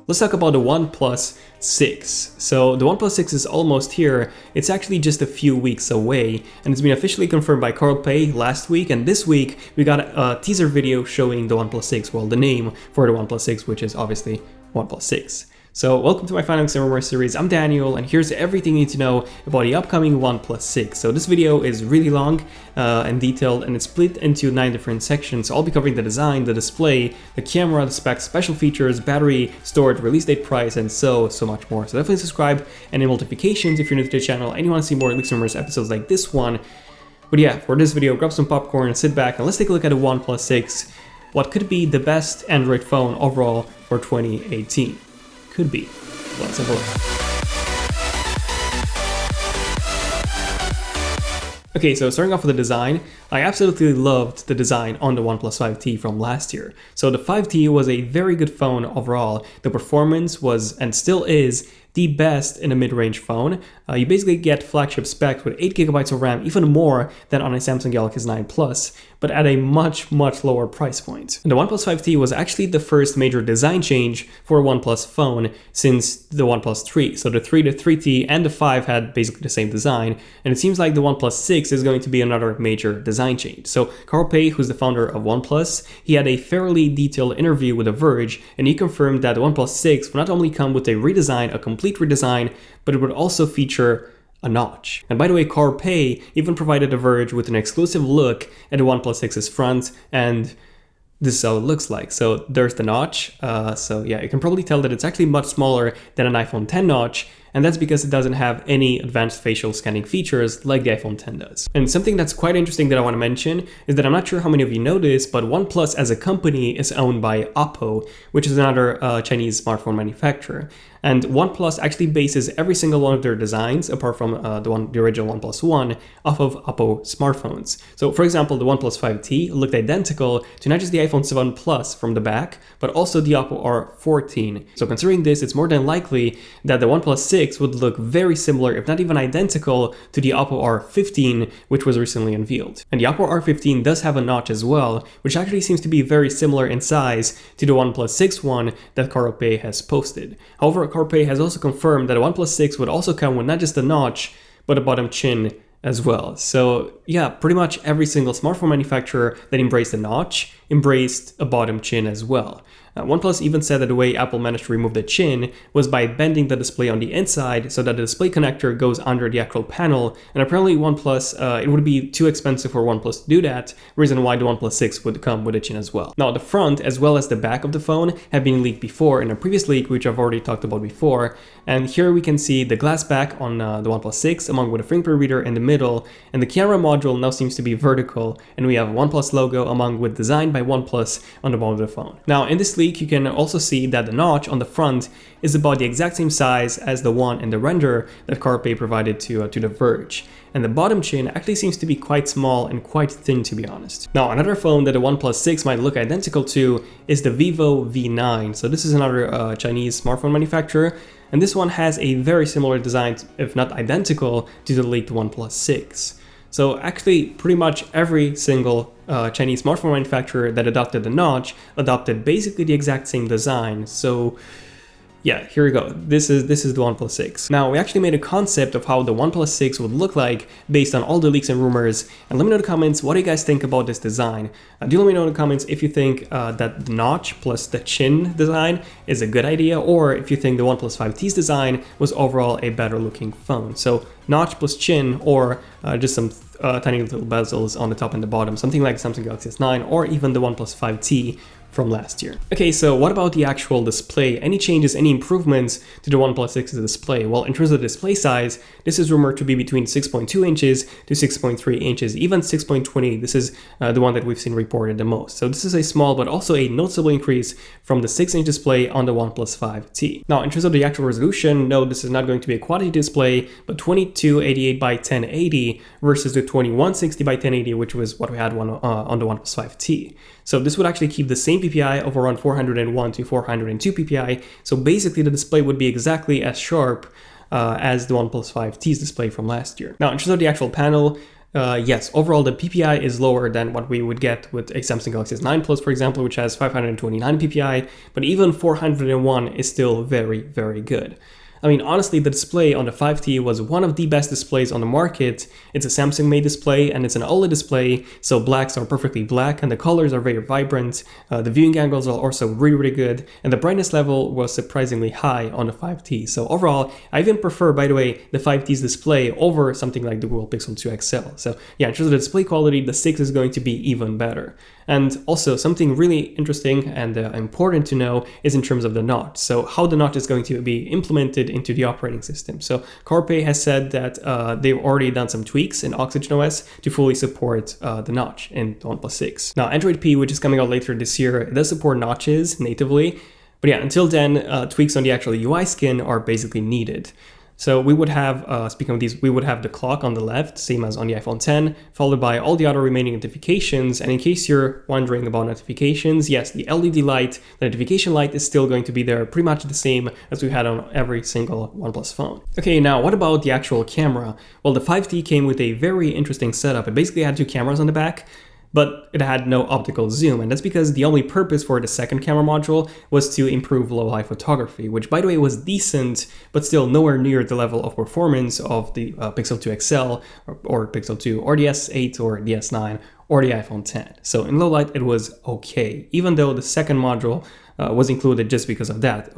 let's talk about the OnePlus 6. So the OnePlus 6 is almost here. It's actually just a few weeks away, and it's been officially confirmed by Carl Pei last week, and this week we got a teaser video showing the OnePlus 6, well, the name for the OnePlus 6, which is obviously OnePlus 6. So welcome to my Finance and Rumor series. I'm Daniel, and here's everything you need to know about the upcoming OnePlus 6. So this video is really long and detailed, and it's split into 9 different sections. So I'll be covering the design, the display, the camera, the specs, special features, battery, storage, release date, price, and so much more. So definitely subscribe and enable notifications if you're new to the channel and you want to see more Leaks and Rumors episodes like this one. But yeah, for this video, grab some popcorn, sit back, and let's take a look at the OnePlus 6. What could be the best Android phone overall for 2018? Could be. Let's have a look. Okay, so starting off with the design, I absolutely loved the design on the OnePlus 5T from last year. So the 5T was a very good phone overall. The performance was, and still is, the best in a mid-range phone. You basically get flagship specs with 8GB of RAM, even more than on a Samsung Galaxy 9 Plus, but at a much lower price point. And the OnePlus 5T was actually the first major design change for a OnePlus phone since the OnePlus 3. So the 3, the 3T, and the 5 had basically the same design, and it seems like the OnePlus 6 is going to be another major design change. So Carl Pei, who's the founder of OnePlus, he had a fairly detailed interview with The Verge, and he confirmed that the OnePlus 6 will not only come with a redesign, a complete redesign, but it would also feature a notch. And by the way, Carl Pei even provided The Verge with an exclusive look at the OnePlus 6's front, and this is how it looks like. So there's the notch. So yeah, you can probably tell that it's actually much smaller than an iPhone 10 notch, and that's because it doesn't have any advanced facial scanning features like the iPhone 10 does. And something that's quite interesting that I want to mention is that I'm not sure how many of you know this, but OnePlus as a company is owned by Oppo, which is another Chinese smartphone manufacturer. And OnePlus actually bases every single one of their designs, apart from the original OnePlus One, off of Oppo smartphones. So for example, the OnePlus 5T looked identical to not just the iPhone 7 Plus from the back, but also the Oppo R14. So considering this, it's more than likely that the OnePlus 6 would look very similar, if not even identical, to the Oppo R15, which was recently unveiled. And the Oppo R15 does have a notch as well, which actually seems to be very similar in size to the OnePlus 6 one that Carl Pei has posted. However, Carl Pei has also confirmed that the OnePlus 6 would also come with not just a notch, but a bottom chin as well. So yeah, pretty much every single smartphone manufacturer that embraced a notch embraced a bottom chin as well. OnePlus even said that the way Apple managed to remove the chin was by bending the display on the inside so that the display connector goes under the actual panel, and apparently OnePlus, it would be too expensive for OnePlus to do that, reason why the OnePlus 6 would come with a chin as well. Now the front as well as the back of the phone have been leaked before in a previous leak, which I've already talked about before, and here we can see the glass back on the OnePlus 6 along with a fingerprint reader in the middle, and the camera module now seems to be vertical, and we have a OnePlus logo along with design by OnePlus on the bottom of the phone. Now in this leak you can also see that the notch on the front is about the exact same size as the one in the render that Carl Pei provided to The Verge. And the bottom chin actually seems to be quite small and quite thin, to be honest. Now another phone that the OnePlus 6 might look identical to is the Vivo V9. So this is another Chinese smartphone manufacturer, and this one has a very similar design, if not identical, to the leaked OnePlus 6. So actually pretty much every single Chinese smartphone manufacturer that adopted the notch adopted basically the exact same design. So yeah, here we go. This is the OnePlus 6. Now, we actually made a concept of how the OnePlus 6 would look like based on all the leaks and rumors. And let me know in the comments, what do you guys think about this design? Do let me know in the comments if you think that the notch plus the chin design is a good idea, or if you think the OnePlus 5T's design was overall a better looking phone. So notch plus chin, or just some tiny little bezels on the top and the bottom, something like Samsung Galaxy S9 or even the OnePlus 5T from last year. Okay, so what about the actual display? Any changes, any improvements to the OnePlus 6's display? Well, in terms of display size, this is rumored to be between 6.2 inches to 6.3 inches, even 6.20. This is the one that we've seen reported the most. So this is a small but also a noticeable increase from the 6-inch display on the OnePlus 5T. Now, in terms of the actual resolution, no, this is not going to be a quality display, but 2288 by 1080 versus the 2160 by 1080, which was what we had on the OnePlus 5T. So this would actually keep the same PPI of around 401 to 402 PPI. So basically the display would be exactly as sharp as the OnePlus 5T's display from last year. Now, in terms of the actual panel, yes, overall the PPI is lower than what we would get with a Samsung Galaxy S9 Plus, for example, which has 529 PPI, but even 401 is still very, very good. I mean, honestly, the display on the 5T was one of the best displays on the market. It's a Samsung-made display, and it's an OLED display, so blacks are perfectly black, and the colors are very vibrant. The viewing angles are also really, really good, and the brightness level was surprisingly high on the 5T. So overall, I even prefer, by the way, the 5T's display over something like the Google Pixel 2 XL. So yeah, in terms of the display quality, the 6 is going to be even better. And also, something really interesting and important to know is in terms of the notch. So how the notch is going to be implemented into the operating system. So Corpay has said that they've already done some tweaks in Oxygen OS to fully support the notch in the OnePlus 6. Now, Android P, which is coming out later this year, it does support notches natively. But yeah, until then, tweaks on the actual UI skin are basically needed. So we would have, speaking of these, we would have the clock on the left, same as on the iPhone 10, followed by all the other remaining notifications. And in case you're wondering about notifications, yes, the LED light, the notification light is still going to be there, pretty much the same as we had on every single OnePlus phone. Okay, now what about the actual camera? Well, the 5T came with a very interesting setup. It basically had two cameras on the back, but it had no optical zoom, and that's because the only purpose for the second camera module was to improve low-light photography, which by the way was decent, but still nowhere near the level of performance of the Pixel 2 XL or Pixel 2 or the S8 or the S9 or the iPhone 10. So in low light it was okay, even though the second module was included just because of that,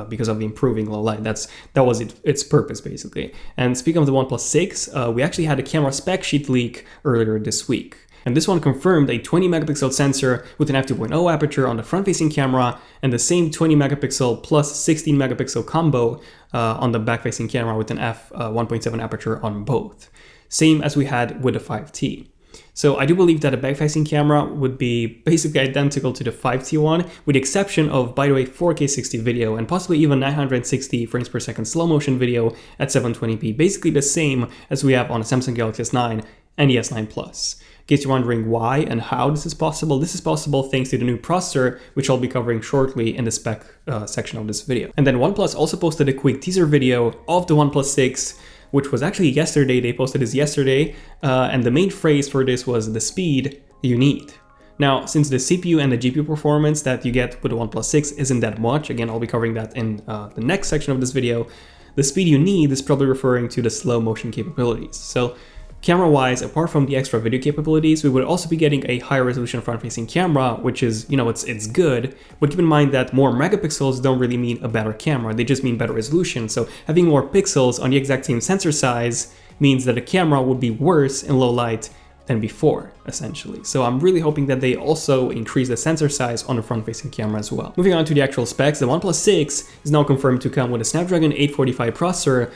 because of improving low light. That was its purpose basically. And speaking of the OnePlus 6, we actually had a camera spec sheet leak earlier this week. And this one confirmed a 20 megapixel sensor with an f2.0 aperture on the front-facing camera and the same 20 megapixel plus 16 megapixel combo on the back-facing camera with an f1.7 aperture on both. Same as we had with the 5T. So I do believe that a back-facing camera would be basically identical to the 5T one, with the exception of, by the way, 4K 60 video and possibly even 960 frames per second slow motion video at 720p, basically the same as we have on the Samsung Galaxy S9 and the S9 Plus. In case you're wondering why and how this is possible thanks to the new processor, which I'll be covering shortly in the spec section of this video. And then OnePlus also posted a quick teaser video of the OnePlus 6, which was actually yesterday. They posted this yesterday, and the main phrase for this was the speed you need. Now, since the CPU and the GPU performance that you get with the OnePlus 6 isn't that much, again, I'll be covering that in the next section of this video, the speed you need is probably referring to the slow motion capabilities. So camera-wise, apart from the extra video capabilities, we would also be getting a higher resolution front-facing camera, which is, it's good, but keep in mind that more megapixels don't really mean a better camera, they just mean better resolution. So having more pixels on the exact same sensor size means that the camera would be worse in low light than before, essentially. So I'm really hoping that they also increase the sensor size on the front-facing camera as well. Moving on to the actual specs, the OnePlus 6 is now confirmed to come with a Snapdragon 845 processor,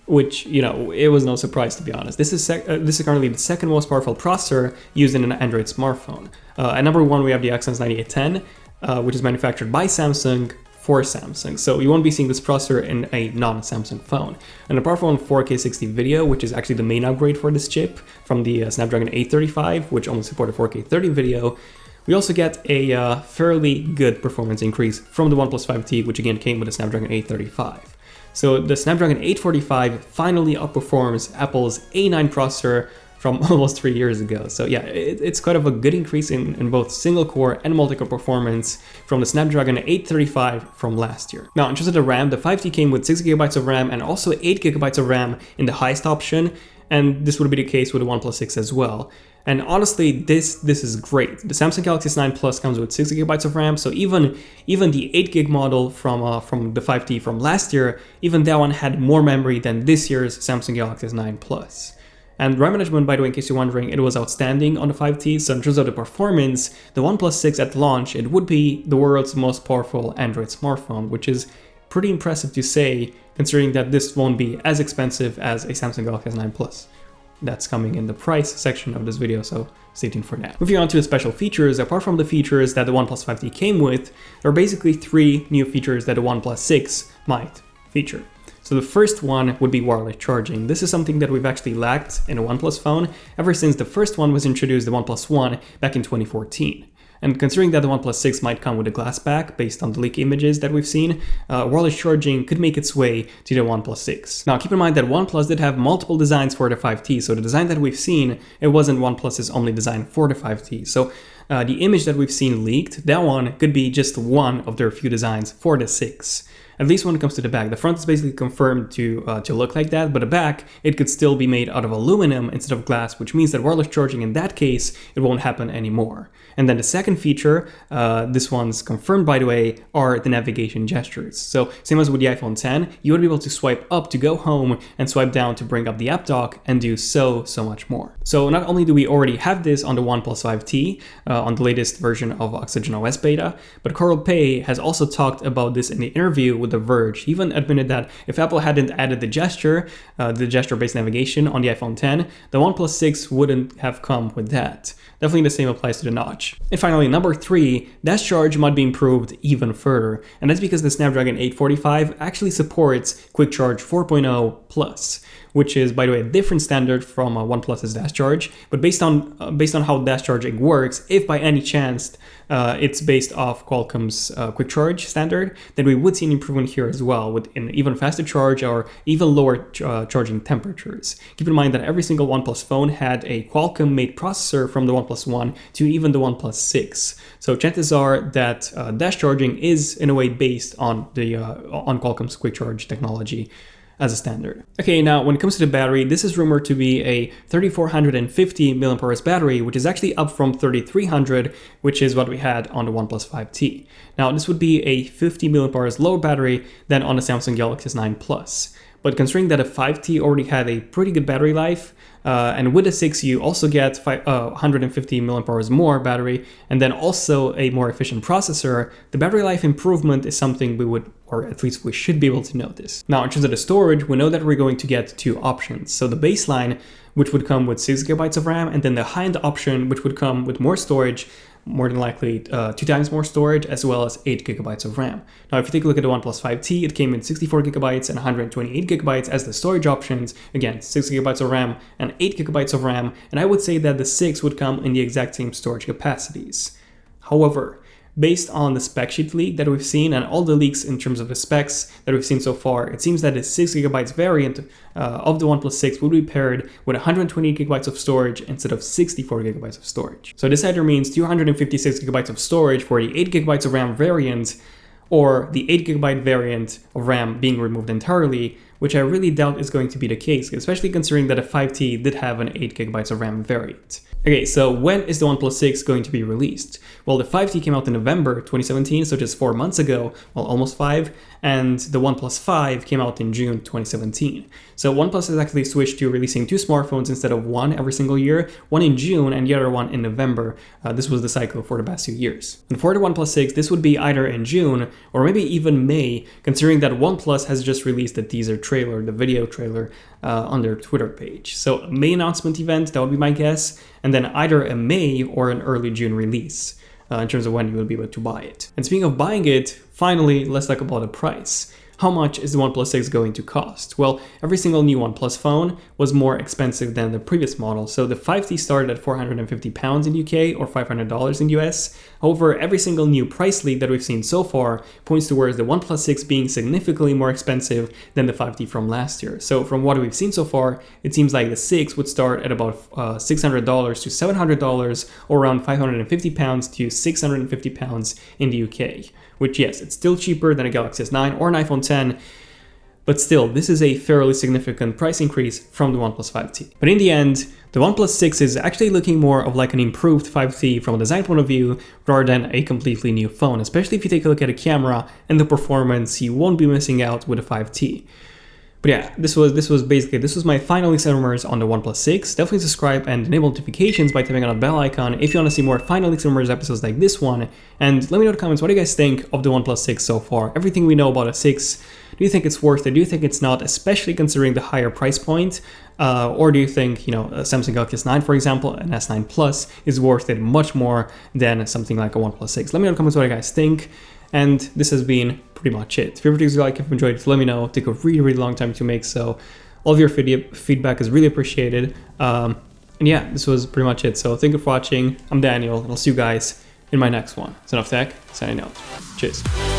which, it was no surprise, to be honest. This is currently the second most powerful processor used in an Android smartphone. At number one, we have the Exynos 9810, which is manufactured by Samsung for Samsung. So you won't be seeing this processor in a non-Samsung phone. And apart from 4K 60 video, which is actually the main upgrade for this chip from the Snapdragon 835, which only supported 4K 30 video, we also get a fairly good performance increase from the OnePlus 5T, which again came with a Snapdragon 835. So the Snapdragon 845 finally outperforms Apple's A9 processor from almost 3 years ago. So yeah, it's quite of a good increase in both single core and multi-core performance from the Snapdragon 835 from last year. Now, in terms of the RAM, the 5T came with 6GB of RAM and also 8GB of RAM in the highest option, and this would be the case with the OnePlus 6 as well. And honestly, this is great. The Samsung Galaxy S9 Plus comes with 6GB of RAM, so even the 8GB model from the 5T from last year, even that one had more memory than this year's Samsung Galaxy S9 Plus. And RAM management, by the way, in case you're wondering, it was outstanding on the 5T, so in terms of the performance, the OnePlus 6 at launch, it would be the world's most powerful Android smartphone, which is pretty impressive to say, considering that this won't be as expensive as a Samsung Galaxy S9 Plus. That's coming in the price section of this video, so stay tuned for that. Moving on to the special features, apart from the features that the OnePlus 5T came with, there are basically 3 new features that the OnePlus 6 might feature. So the first one would be wireless charging. This is something that we've actually lacked in a OnePlus phone ever since the first one was introduced, the OnePlus One, back in 2014. And considering that the OnePlus 6 might come with a glass back based on the leak images that we've seen, wireless charging could make its way to the OnePlus 6. Now keep in mind that OnePlus did have multiple designs for the 5T, so the design that we've seen, it wasn't OnePlus's only design for the 5T. So the image that we've seen leaked, that one could be just one of their few designs for the 6. At least when it comes to the back. The front is basically confirmed to look like that, but the back, it could still be made out of aluminum instead of glass, which means that wireless charging in that case, it won't happen anymore. And then the second feature, this one's confirmed by the way, are the navigation gestures. So same as with the iPhone 10, you would be able to swipe up to go home and swipe down to bring up the app dock and do so much more. So not only do we already have this on the OnePlus 5T, on the latest version of Oxygen OS beta, but Carl Pei has also talked about this in the interview with The Verge. He even admitted that if Apple hadn't added the gesture-based navigation on the iPhone 10, the OnePlus 6 wouldn't have come with that. Definitely the same applies to the notch. And finally, number 3, dash charge might be improved even further, and that's because the Snapdragon 845 actually supports Quick Charge 4.0 Plus, which is, by the way, a different standard from OnePlus's dash charge. But based on how dash charging works, if by any chance it's based off Qualcomm's quick charge standard, then we would see an improvement here as well, with an even faster charge or even lower charging temperatures. Keep in mind that every single OnePlus phone had a Qualcomm-made processor from the OnePlus 1 to even the OnePlus 6. So chances are that dash charging is in a way based on Qualcomm's quick charge technology as a standard. Okay, now when it comes to the battery, this is rumored to be a 3450 mAh battery, which is actually up from 3300, which is what we had on the OnePlus 5T. Now this would be a 50 mAh lower battery than on the Samsung Galaxy S9 Plus. But considering that a 5T already had a pretty good battery life, and with a 6 you also get 150 mAh more battery, and then also a more efficient processor, the battery life improvement is something we would, or at least we should be able to notice. Now in terms of the storage, we know that we're going to get 2 options. So the baseline, which would come with 6GB of RAM, and then the high-end option, which would come with more storage, more than likely 2 times more storage, as well as 8GB of RAM. Now if you take a look at the OnePlus 5T, it came in 64GB and 128GB as the storage options. Again, 6GB of RAM and 8GB of RAM, and I would say that the 6 would come in the exact same storage capacities. However, based on the spec sheet leak that we've seen and all the leaks in terms of the specs that we've seen so far, it seems that the 6GB variant of the OnePlus 6 would be paired with 128GB of storage instead of 64GB of storage. So this either means 256GB of storage for the 8GB of RAM variant, or the 8GB variant of RAM being removed entirely, which I really doubt is going to be the case, especially considering that a 5T did have an 8GB of RAM variant. Okay, so when is the OnePlus 6 going to be released? Well, the 5T came out in November 2017, so just 4 months ago, well, almost 5, and the OnePlus 5 came out in June 2017. So OnePlus has actually switched to releasing 2 smartphones instead of 1 every single year, one in June and the other one in November. This was the cycle for the past 2 years. And for the OnePlus 6, this would be either in June or maybe even May, considering that OnePlus has just released the teaser trailer, the video trailer, on their Twitter page. So a May announcement event, that would be my guess, and then either a May or an early June release in terms of when you will be able to buy it. And speaking of buying it, finally, let's talk about the price. How much is the OnePlus 6 going to cost? Well, every single new OnePlus phone was more expensive than the previous model. So the 5T started at £450 in UK or $500 in US. However, every single new price leak that we've seen so far points towards the OnePlus 6 being significantly more expensive than the 5T from last year. So from what we've seen so far, it seems like the 6 would start at about $600 to $700, or around £550 to £650 in the UK. Which, yes, it's still cheaper than a Galaxy S9 or an iPhone 10, but still, this is a fairly significant price increase from the OnePlus 5T. But in the end, the OnePlus 6 is actually looking more of like an improved 5T from a design point of view rather than a completely new phone, especially if you take a look at the camera and the performance you won't be missing out with a 5T. But yeah, this was my final Leaks and Rumors on the OnePlus 6. Definitely subscribe and enable notifications by tapping on the bell icon if you want to see more final Leaks and Rumors episodes like this one. And let me know in the comments, what do you guys think of the OnePlus 6 so far? Everything we know about a 6, do you think it's worth it? Do you think it's not, especially considering the higher price point? Or do you think, a Samsung Galaxy S9, for example, an S9 Plus is worth it much more than something like a OnePlus 6? Let me know in the comments what you guys think. And this has been pretty much it. If you like, if you enjoyed it, let me know. It took a really long time to make, so all of your feedback is really appreciated. And yeah, this was pretty much it. So thank you for watching. I'm Daniel, and I'll see you guys in my next one. Son of Tech, signing out. Cheers.